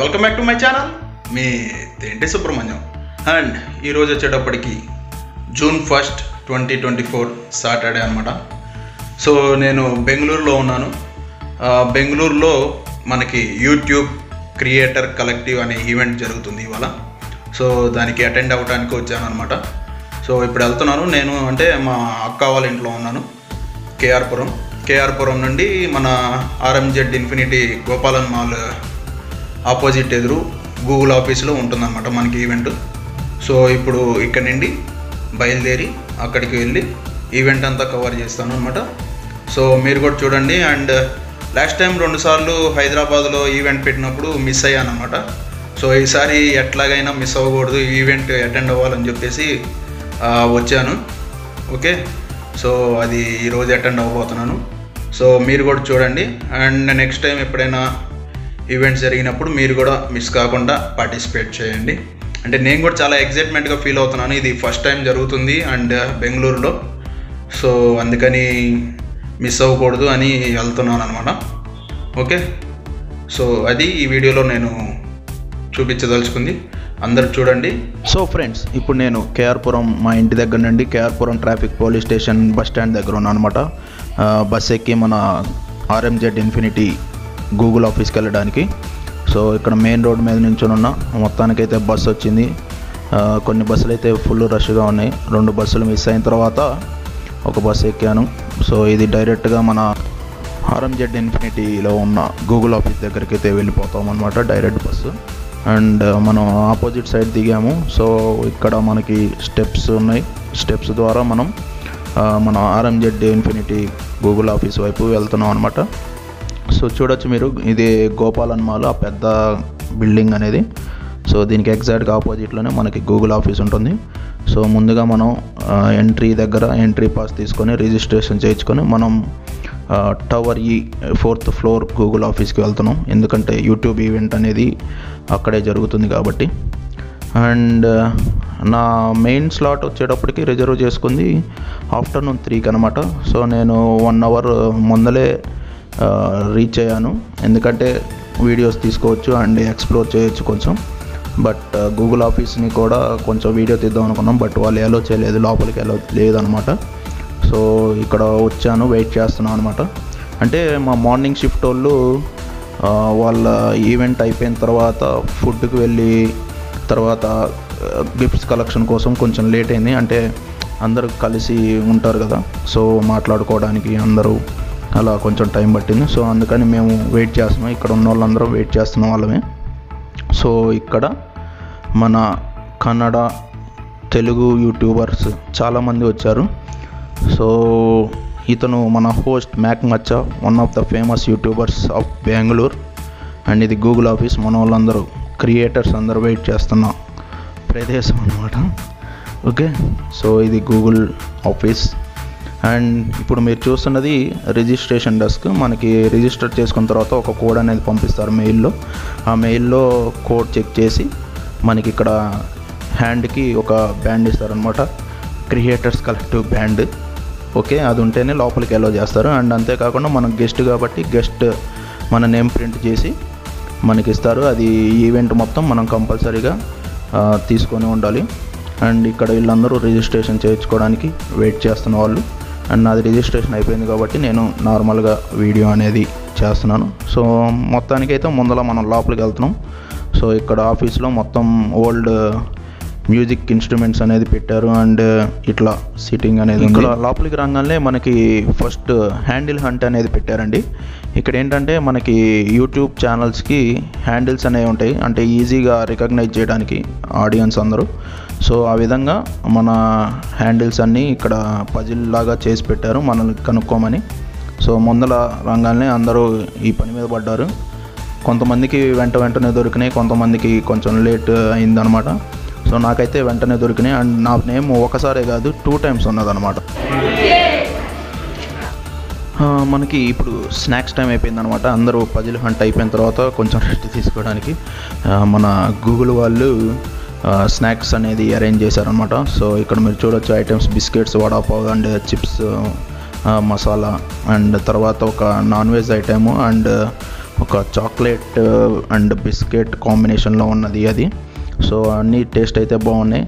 Welcome back to my channel మీ తేంటి Subrahmanyam. And ఈరోజు వచ్చేటప్పటికి జూన్ 1, 2024 సాటర్డే అనమాట. సో నేను బెంగళూరులో ఉన్నాను. బెంగళూరులో మనకి యూట్యూబ్ క్రియేటర్ కలెక్టివ్ అనే ఈవెంట్ జరుగుతుంది ఇవాళ. సో దానికి అటెండ్ అవ్వడానికి వచ్చాను అనమాట. సో ఇప్పుడు వెళ్తున్నాను. నేను అంటే మా అక్క వాళ్ళ ఇంట్లో ఉన్నాను, కేఆర్పురం నుండి మన ఆర్ఎంజెడ్ ఇన్ఫినిటీ గోపాలన్ మాల్ ఆపోజిట్ ఎదురు గూగుల్ ఆఫీస్లో ఉంటుందన్నమాట మనకి ఈవెంట్. సో ఇప్పుడు ఇక్కడ నుండి బయలుదేరి అక్కడికి వెళ్ళి ఈవెంట్ అంతా కవర్ చేస్తాను అనమాట. సో మీరు కూడా చూడండి. అండ్ లాస్ట్ టైం 2 సార్లు హైదరాబాద్లో ఈవెంట్ పెట్టినప్పుడు మిస్ అయ్యాను అనమాట. సో ఈసారి ఎట్లాగైనా మిస్ అవ్వకూడదు, ఈవెంట్ అటెండ్ అవ్వాలని చెప్పేసి వచ్చాను. ఓకే, సో అది ఈరోజు అటెండ్ అవ్వబోతున్నాను. సో మీరు కూడా చూడండి. అండ్ నెక్స్ట్ టైం ఎప్పుడైనా ఈవెంట్స్ జరిగినప్పుడు మీరు కూడా మిస్ కాకుండా పార్టిసిపేట్ చేయండి. అంటే నేను కూడా చాలా ఎగ్జైట్మెంట్గా ఫీల్ అవుతున్నాను. ఇది ఫస్ట్ టైం జరుగుతుంది అండ్ బెంగళూరులో. సో అందుకని మిస్ అవ్వకూడదు అని వెళ్తున్నాను అనమాట. ఓకే, సో అది ఈ వీడియోలో నేను చూపించదలుచుకుంది. అందరూ చూడండి. సో ఫ్రెండ్స్, ఇప్పుడు నేను కేఆర్పురం, మా ఇంటి దగ్గర నుండి KR Puram traffic police station bus stand దగ్గర ఉన్నాను అనమాట. బస్ ఎక్కి మన ఆర్ఎంజెడ్ ఇన్ఫినిటీ గూగుల్ ఆఫీస్కి వెళ్ళడానికి. సో ఇక్కడ మెయిన్ రోడ్ మీద నుంచొని ఉన్నా. మొత్తానికైతే బస్సు వచ్చింది. కొన్ని బస్సులు అయితే ఫుల్ రష్గా ఉన్నాయి. 2 బస్సులు మిస్ అయిన తర్వాత ఒక బస్సు ఎక్కాను. సో ఇది డైరెక్ట్గా మన ఆర్ఎంజెడ్ ఇన్ఫినిటీలో ఉన్న గూగుల్ ఆఫీస్ దగ్గరికి అయితే వెళ్ళిపోతాం అనమాట, డైరెక్ట్ బస్సు. అండ్ మనం ఆపోజిట్ సైడ్ దిగాము. సో ఇక్కడ మనకి స్టెప్స్ ఉన్నాయి. స్టెప్స్ ద్వారా మనం మన ఆర్ఎంజెడ్ ఇన్ఫినిటీ గూగుల్ ఆఫీస్ వైపు వెళ్తున్నాం అనమాట. సో చూడొచ్చు మీరు, ఇది గోపాలన్ మాల్, ఆ పెద్ద బిల్డింగ్ అనేది. సో దీనికి ఎగ్జాక్ట్గా ఆపోజిట్లోనే మనకి గూగుల్ ఆఫీస్ ఉంటుంది. సో ముందుగా మనం ఎంట్రీ పాస్ తీసుకొని రిజిస్ట్రేషన్ చేయించుకొని మనం టవర్ 4th ఫ్లోర్ గూగుల్ ఆఫీస్కి వెళ్తున్నాం. ఎందుకంటే యూట్యూబ్ ఈవెంట్ అనేది అక్కడే జరుగుతుంది కాబట్టి. అండ్ నా మెయిన్ స్లాట్ వచ్చేటప్పటికి రిజర్వ్ చేసుకుంది ఆఫ్టర్నూన్ 3కి అనమాట. సో నేను 1 అవర్ ముందలే రీచ్ అయ్యాను. ఎందుకంటే వీడియోస్ తీసుకోవచ్చు అండ్ ఎక్స్ప్లోర్ చేయొచ్చు కొంచెం. బట్ గూగుల్ ఆఫీస్ని కూడా కొంచెం వీడియో తీద్దాం అనుకున్నాం, బట్ వాళ్ళు అలో చేయలేదు, లోపలికి అలో లేదనమాట. సో ఇక్కడ వచ్చాను, వెయిట్ చేస్తున్నాను అనమాట. అంటే మా మార్నింగ్ షిఫ్ట్ వాళ్ళు వాళ్ళ ఈవెంట్ అయిపోయిన తర్వాత ఫుడ్కి వెళ్ళి తర్వాత గిఫ్ట్స్ కలెక్షన్ కోసం కొంచెం లేట్ అయింది. అంటే అందరూ కలిసి ఉంటారు కదా, సో మాట్లాడుకోవడానికి అందరూ అలా కొంచెం టైం పట్టింది. సో అందుకని మేము వెయిట్ చేస్తున్నాం. ఇక్కడ ఉన్న వాళ్ళందరూ వెయిట్ చేస్తున్న వాళ్ళమే. సో ఇక్కడ మన కన్నడ, తెలుగు యూట్యూబర్స్ చాలామంది వచ్చారు. సో ఇతను మన host Mac Maccha, one of the famous YouTubers of Bengaluru. And ఇది గూగుల్ ఆఫీస్. మన వాళ్ళందరూ క్రియేటర్స్ అందరూ వెయిట్ చేస్తున్న ప్రదేశం అన్నమాట. ఓకే, సో ఇది గూగుల్ ఆఫీస్. అండ్ ఇప్పుడు మీరు చూస్తున్నది రిజిస్ట్రేషన్ డెస్క్. మనకి రిజిస్టర్ చేసుకున్న తర్వాత ఒక కోడ్ అనేది పంపిస్తారు మెయిల్లో. ఆ మెయిల్లో కోడ్ చెక్ చేసి మనకి ఇక్కడ హ్యాండ్కి ఒక బ్యాండ్ ఇస్తారనమాట, క్రియేటర్స్ కలెక్టివ్ బ్యాండ్. ఓకే, అది ఉంటేనే లోపలికి అలో చేస్తారు. అండ్ అంతేకాకుండా మనం గెస్ట్ కాబట్టి గెస్ట్ మన నేమ్ ప్రింట్ చేసి మనకి ఇస్తారు. అది ఈవెంట్ మొత్తం మనం కంపల్సరీగా తీసుకొని ఉండాలి. అండ్ ఇక్కడ వీళ్ళందరూ రిజిస్ట్రేషన్ చేయించుకోవడానికి వెయిట్ చేస్తున్న వాళ్ళు. అండ్ నాది రిజిస్ట్రేషన్ అయిపోయింది కాబట్టి నేను నార్మల్గా వీడియో అనేది చేస్తున్నాను. సో మొత్తానికైతే ముందర మనం లోపలికి వెళ్తున్నాం. సో ఇక్కడ ఆఫీస్లో మొత్తం ఓల్డ్ మ్యూజిక్ ఇన్స్ట్రుమెంట్స్ అనేది పెట్టారు. అండ్ ఇట్లా సిట్టింగ్ అనేది ఇక్కడ లోపలికి రాగానే మనకి ఫస్ట్ హ్యాండిల్ హంట్ అనేది పెట్టారండి. ఇక్కడ ఏంటంటే మనకి యూట్యూబ్ ఛానల్స్కి హ్యాండిల్స్ అనేవి ఉంటాయి, అంటే ఈజీగా రికగ్నైజ్ చేయడానికి ఆడియన్స్ అందరూ. సో ఆ విధంగా మన హ్యాండిల్స్ అన్నీ ఇక్కడ పజిల్ లాగా చేసి పెట్టారు మనల్ని కనుక్కోమని. సో ముందల రంగాల్నే అందరూ ఈ పని మీద పడ్డారు. కొంతమందికి వెంటనే దొరికినాయి, కొంతమందికి కొంచెం లేట్ అయిందనమాట. సో నాకైతే వెంటనే దొరికినాయి. అండ్ నా నేమ్ ఒకసారే కాదు 2 times ఉన్నదనమాట. మనకి ఇప్పుడు స్నాక్స్ టైం అయిపోయిందనమాట. అందరూ పజిల్ హంట్ అయిపోయిన తర్వాత కొంచెం రెస్ట్ తీసుకోవడానికి మన గూగుల్ వాళ్ళు స్నాక్స్ అనేది అరేంజ్ చేశారనమాట. సో ఇక్కడ మీరు చూడొచ్చు items, biscuits, vada pav and chips, masala, and తర్వాత ఒక నాన్ వెజ్ ఐటెము అండ్ ఒక చాక్లెట్ అండ్ బిస్కెట్ కాంబినేషన్లో ఉన్నది అది. సో అన్నీ టేస్ట్ అయితే బాగున్నాయి.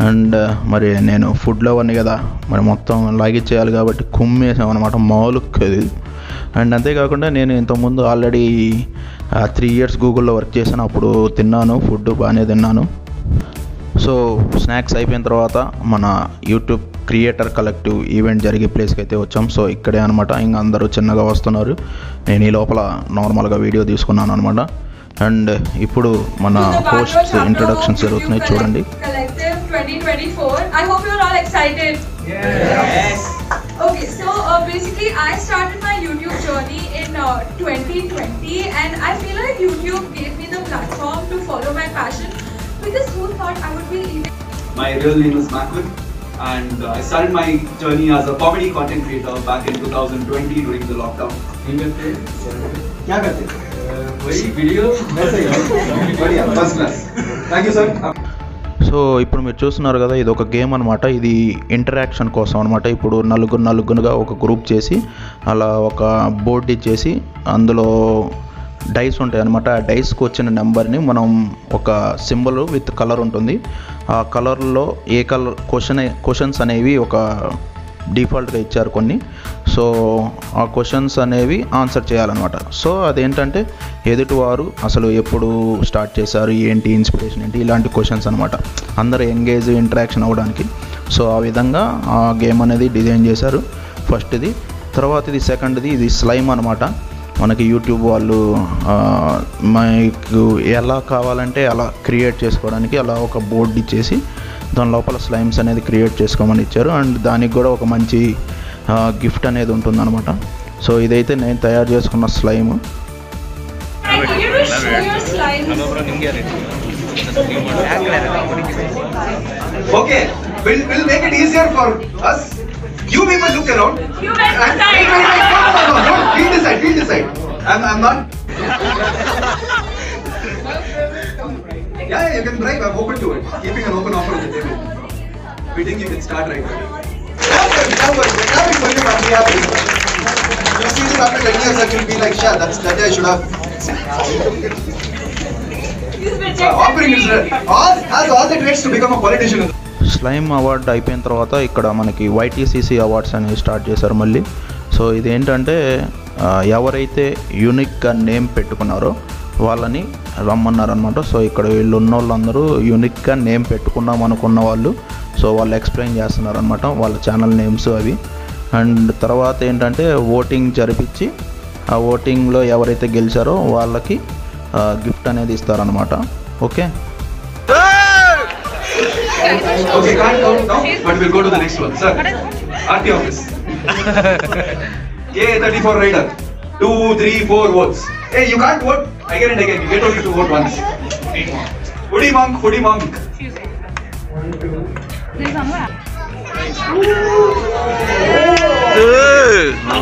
అండ్ మరి నేను ఫుడ్ లవర్ని కదా, మరి మొత్తం లాగిచ్చేయాలి కాబట్టి కుమ్మేసాం అనమాట, మామూలు కాదు. అండ్ అంతేకాకుండా నేను ఇంతకుముందు ఆల్రెడీ 3 years గూగుల్లో వర్క్ చేశాను, అప్పుడు తిన్నాను, ఫుడ్ బాగానే తిన్నాను. సో స్నాక్స్ అయిపోయిన తర్వాత మన యూట్యూబ్ క్రియేటర్ కలెక్టివ్ ఈవెంట్ జరిగే ప్లేస్కి అయితే వచ్చాం. సో ఇక్కడే అనమాట, ఇంకా అందరూ చిన్నగా వస్తున్నారు. నేను ఈ లోపల నార్మల్గా వీడియో తీసుకున్నాను అనమాట. అండ్ ఇప్పుడు మన హోస్ట్ ఇంట్రొడక్షన్స్ జరుగుతున్నాయి, చూడండి. I hope you're all excited. Yes. Okay, so basically I started my YouTube journey in 2020 and I feel like YouTube gave me the platform to follow my passion, because who thought I would be eating. My real name is Makun, and I started my journey as a comedy content creator back in 2020 during the lockdown. क्या करते? वही video वैसे ही बढ़िया first class. Thank you sir. So ఇప్పుడు మీరు చూస్తున్నారు కదా, ఇది ఒక గేమ్ అనమాట. ఇది ఇంటరాక్షన్ కోసం అనమాట. ఇప్పుడు నలుగురుగా ఒక గ్రూప్ చేసి అలా ఒక బోర్డు ఇచ్చేసి అందులో డైస్ ఉంటాయి అనమాట. ఆ డైస్కి వచ్చిన నెంబర్ని మనం ఒక సింబల్ విత్ కలర్ ఉంటుంది, ఆ కలర్లో ఏ కలర్ క్వశ్చన్స్ అనేవి ఒక డిఫాల్ట్గా ఇచ్చారు కొన్ని. సో ఆ క్వశ్చన్స్ అనేవి ఆన్సర్ చేయాలన్నమాట. సో అదేంటంటే ఎదుటివారు అసలు ఎప్పుడు స్టార్ట్ చేశారు, ఏంటి ఇన్స్పిరేషన్ ఏంటి, ఇలాంటి క్వశ్చన్స్ అనమాట, అందరూ ఎంగేజ్ ఇంటరాక్షన్ అవ్వడానికి. సో ఆ విధంగా ఆ గేమ్ అనేది డిజైన్ చేశారు. ఫస్ట్ది, తర్వాత ఇది సెకండ్ది, ఇది స్లైమ్ అనమాట. మనకి యూట్యూబ్ వాళ్ళు మీకు ఎలా కావాలంటే అలా క్రియేట్ చేసుకోవడానికి అలా ఒక బోర్డు ఇచ్చేసి దాని లోపల స్లైమ్స్ అనేది క్రియేట్ చేసుకోమని ఇచ్చారు. అండ్ దానికి కూడా ఒక మంచి గిఫ్ట్ అనేది ఉంటుందన్నమాట. సో ఇదైతే నేను తయారు చేసుకున్న slime. Okay, we'll make it easier for us. You people look around. You guys decide. No. We'll decide. I'm not. Yeah, you can drive. I'm open to it. Keeping an open offer on the table. We think you can start right away. We're going to be happy. You see this after 10 years, I will be like, yeah, that day I should have. Offering is has all the traits to become a politician. Slime award అయిపోయిన తర్వాత ఇక్కడ మనకి YTCC awards అనేవి start చేశారు మళ్ళీ. So ఇదేంటంటే ఎవరైతే యూనిక్గా నేమ్ పెట్టుకున్నారో వాళ్ళని రమ్మన్నారనమాట. సో ఇక్కడ వీళ్ళు ఉన్న వాళ్ళందరూ యూనిక్గా నేమ్ పెట్టుకున్నాం అనుకున్న వాళ్ళు. సో వాళ్ళు ఎక్స్ప్లెయిన్ చేస్తున్నారనమాట వాళ్ళ ఛానల్ నేమ్స్ అవి. అండ్ తర్వాత ఏంటంటే ఓటింగ్ జరిపించి ఆ ఓటింగ్లో ఎవరైతే గెలిచారో వాళ్ళకి గిఫ్ట్ అనేది ఇస్తారనమాట. Okay, Okay, can't count now, but we'll go to the next one. Sir, RT office. A34 rider. 2, 3, 4 votes. Hey, you can't vote again and again. You get only to vote once. Hoodie monk.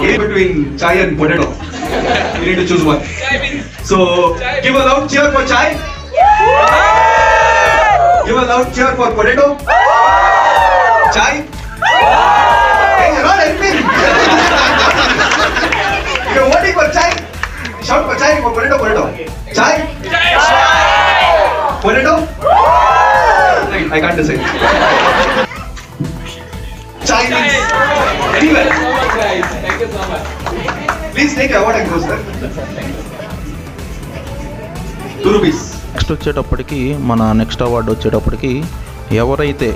In between chai and potato. You need to choose one. So, give a loud cheer for chai. Give a loud cheer for potato. Chai. Hey, you're not helping. You're voting for chai. Shout for chai, for potato. Chai. Potato. I can't decide. Chai means anywhere. Thank you so much. Please take your award and go, sir. 2 rupees. Next వచ్చేటప్పటికి మన next award వచ్చేటప్పటికి ఎవరైతే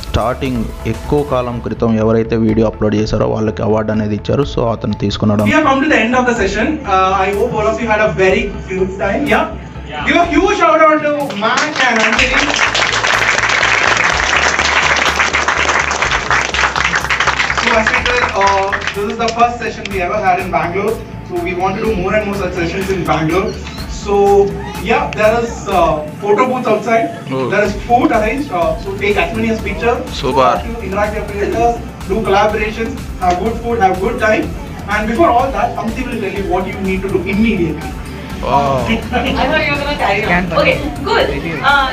starting ఎక్కువ కాలం క్రితం ఎవరైతే video upload చేశారో వాళ్ళకి award అనేది ఇచ్చారు. సో అతను తీసుకున్నాడు. We have come to the end of the session. I hope all of you had a very good time. Yeah. Give a huge shout out to Mac and Anjali. So as I said, this is the first session we ever had in Bangalore. So we want to do more and more such sessions in Bangalore. So yeah, there is photo booths outside. There is food arranged. So take as many as pictures. Super. Interact with creators, do collaborations, have good food, have good time. And before all that, Amti will tell you what you need to do immediately. Wow. I thought you were gonna carry on. Okay, good.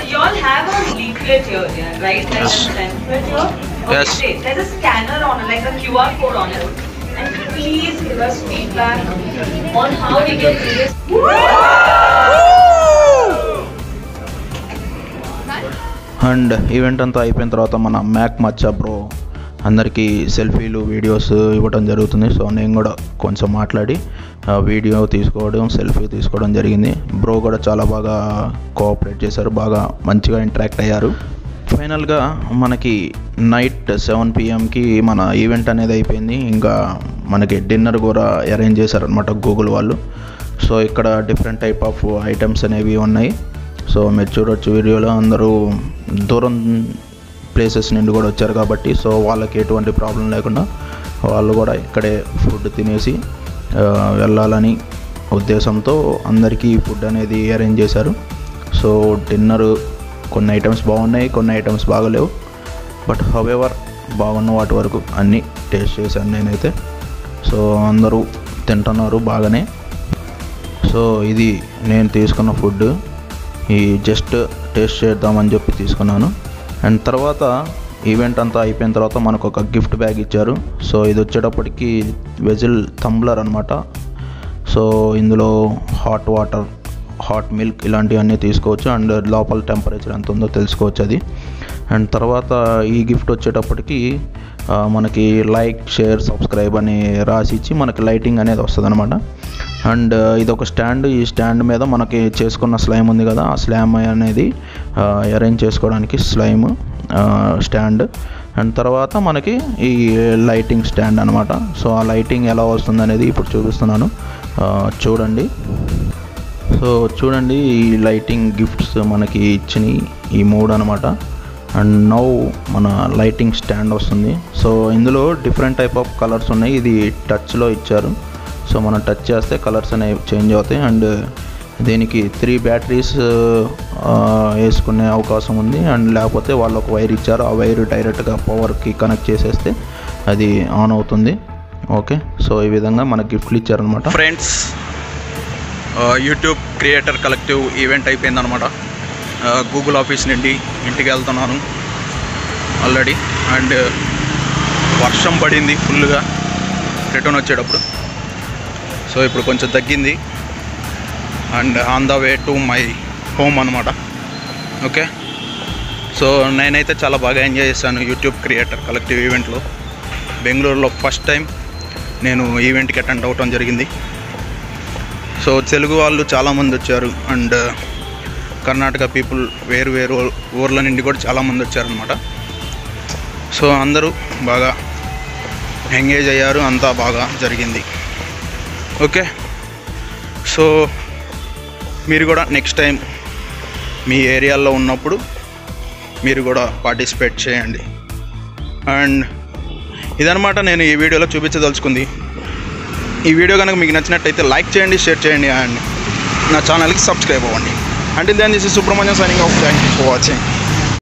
You all have a leaflet here, yeah, right? Like a leaflet here. Okay, Yes. great. There's a scanner on it, like a QR code on it. And please give us feedback on how we can do this. And event అంతా అయిపోయిన తర్వాత మన Mac మచ్చా bro అందరికీ సెల్ఫీలు videos ఇవ్వడం జరుగుతుంది. So నేను కూడా కొంచెం మాట్లాడి వీడియో తీసుకోవడం సెల్ఫీ తీసుకోవడం జరిగింది. బ్రో కూడా చాలా బాగా కోఆపరేట్ చేశారు, బాగా మంచిగా ఇంటరాక్ట్ అయ్యారు. ఫైనల్గా మనకి నైట్ 7 PM మన ఈవెంట్ అనేది అయిపోయింది. ఇంకా మనకి డిన్నర్ కూడా అరేంజ్ చేశారనమాట గూగుల్ వాళ్ళు. సో ఇక్కడ డిఫరెంట్ టైప్ ఆఫ్ ఐటమ్స్ అనేవి ఉన్నాయి. సో మీరు చూడొచ్చు వీడియోలో అందరూ దూరం ప్లేసెస్ నుండి కూడా వచ్చారు కాబట్టి సో వాళ్ళకి ఎటువంటి ప్రాబ్లం లేకుండా వాళ్ళు కూడా ఇక్కడే ఫుడ్ తినేసి వెళ్ళాలని ఉద్దేశంతో అందరికీ ఫుడ్ అనేది అరేంజ్ చేశారు. సో డిన్నర్ కొన్ని ఐటమ్స్ బాగున్నాయి, కొన్ని ఐటమ్స్ బాగలేవు. బట్ హౌఎవర్ బాగున్న వాటి వరకు అన్నీ టేస్ట్ చేశాను నేనైతే. సో అందరూ తింటున్నారు బాగానే. సో ఇది నేను తీసుకున్న ఫుడ్. ఈ జస్ట్ టేస్ట్ చేద్దామని చెప్పి తీసుకున్నాను. అండ్ తర్వాత ఈవెంట్ అంతా అయిపోయిన తర్వాత మనకు ఒక గిఫ్ట్ బ్యాగ్ ఇచ్చారు. సో ఇది వచ్చేటప్పటికి వెజిల్ తంబ్లర్ అనమాట. సో ఇందులో హాట్ వాటర్, హాట్ మిల్క్ ఇలాంటివన్నీ తీసుకోవచ్చు. అండ్ లోపల టెంపరేచర్ ఎంత ఉందో తెలుసుకోవచ్చు అది. అండ్ తర్వాత ఈ గిఫ్ట్ వచ్చేటప్పటికి మనకి లైక్, షేర్, సబ్స్క్రైబ్ అని రాసి ఇచ్చి మనకి లైటింగ్ అనేది వస్తుంది అనమాట. అండ్ ఇది ఒక స్టాండ్. ఈ స్టాండ్ మీద మనకి చేసుకున్న స్లైమ్ ఉంది కదా, ఆ స్లైమ్ అనేది అరేంజ్ చేసుకోవడానికి స్లైమ్ స్టాండ్. అండ్ తర్వాత మనకి ఈ లైటింగ్ స్టాండ్ అనమాట. సో ఆ లైటింగ్ ఎలా వస్తుంది అనేది ఇప్పుడు చూపిస్తున్నాను, చూడండి. సో చూడండి ఈ లైటింగ్ గిఫ్ట్స్ మనకి ఇచ్చినాయి ఈ 3 అనమాట. అండ్ నౌ మన లైటింగ్ స్టాండ్ వస్తుంది. సో ఇందులో డిఫరెంట్ టైప్ ఆఫ్ కలర్స్ ఉన్నాయి. ఇది టచ్లో ఇచ్చారు. సో మనం టచ్ చేస్తే కలర్స్ అనేవి చేంజ్ అవుతాయి. అండ్ దీనికి 3 బ్యాటరీస్ వేసుకునే అవకాశం ఉంది. అండ్ లేకపోతే వాళ్ళు ఒక వైర్ ఇచ్చారు, ఆ వైర్ డైరెక్ట్గా పవర్కి కనెక్ట్ చేసేస్తే అది ఆన్ అవుతుంది. ఓకే, సో ఈ విధంగా మనకు గిఫ్ట్లు ఇచ్చారనమాట. Friends, YouTube creator collective event అయిపోయిందనమాట. గూగుల్ ఆఫీస్ నుండి ఇంటికి వెళ్తున్నాను ఆల్రెడీ. అండ్ వర్షం పడింది ఫుల్గా రిటర్న్ వచ్చేటప్పుడు. సో ఇప్పుడు కొంచెం తగ్గింది. And on the way to my home అనమాట. ఓకే, సో నేనైతే చాలా బాగా ఎంజాయ్ చేశాను యూట్యూబ్ క్రియేటర్ కలెక్టివ్ ఈవెంట్లో. బెంగళూరులో ఫస్ట్ టైం నేను ఈవెంట్కి అటెండ్ అవ్వటం జరిగింది. సో తెలుగు వాళ్ళు చాలామంది వచ్చారు. అండ్ కర్ణాటక పీపుల్ వేరు వేరు ఊర్ల నుండి కూడా చాలామంది వచ్చారనమాట. సో అందరూ బాగా ఎంగేజ్ అయ్యారు, అంతా బాగా జరిగింది. ఓకే, సో మీరు కూడా నెక్స్ట్ టైం మీ ఏరియాలో ఉన్నప్పుడు మీరు కూడా పార్టిసిపేట్ చేయండి. అండ్ ఇదనమాట నేను ఈ వీడియోలో చూపించదలుచుకుంది. ఈ వీడియో కనుక మీకు నచ్చినట్టయితే లైక్ చేయండి, షేర్ చేయండి, అండ్ నా ఛానల్కి సబ్స్క్రైబ్ అవ్వండి. Until then, this is Subramanian signing off. Thank you for watching.